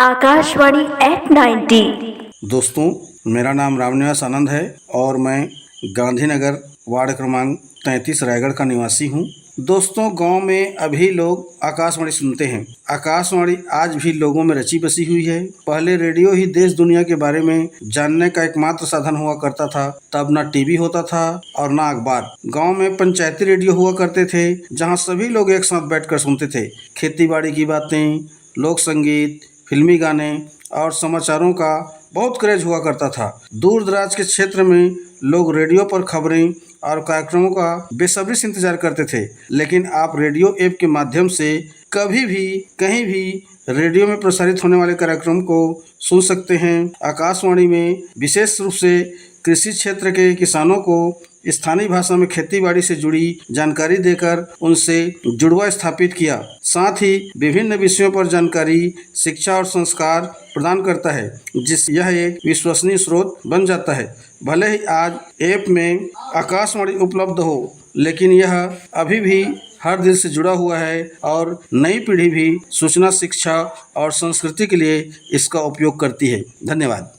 Akashvani eight 90। दोस्तों, मेरा नाम रामनिवास आनंद है और मैं गांधीनगर वार्ड क्रमांक 33 रायगढ़ का निवासी हूँ। दोस्तों, गांव में अभी लोग आकाशवाणी सुनते हैं। आकाशवाणी आज भी लोगों में रची बसी हुई है। पहले रेडियो ही देश दुनिया के बारे में जानने का एकमात्र साधन हुआ करता था। तब ना टीवी होता था और ना अखबार। गांव में पंचायती रेडियो हुआ करते थे, जहां सभी लोग एक साथ बैठकर सुनते थे। खेती बाड़ी की बातें, लोक संगीत, फिल्मी गाने और समाचारों का बहुत क्रेज हुआ करता था। दूर दराज के क्षेत्र में लोग रेडियो पर खबरें और कार्यक्रमों का बेसब्री से इंतजार करते थे। लेकिन आप रेडियो ऐप के माध्यम से कभी भी कहीं भी रेडियो में प्रसारित होने वाले कार्यक्रम को सुन सकते हैं। आकाशवाणी में विशेष रूप से कृषि क्षेत्र के किसानों को स्थानीय भाषा में खेती बाड़ी से जुड़ी जानकारी देकर उनसे जुड़वा स्थापित किया। साथ ही विभिन्न विषयों पर जानकारी, शिक्षा और संस्कार प्रदान करता है, जिस यह एक विश्वसनीय स्रोत बन जाता है। भले ही आज ऐप में आकाशवाणी उपलब्ध हो, लेकिन यह अभी भी हर दिल से जुड़ा हुआ है और नई पीढ़ी भी सूचना, शिक्षा और संस्कृति के लिए इसका उपयोग करती है। धन्यवाद।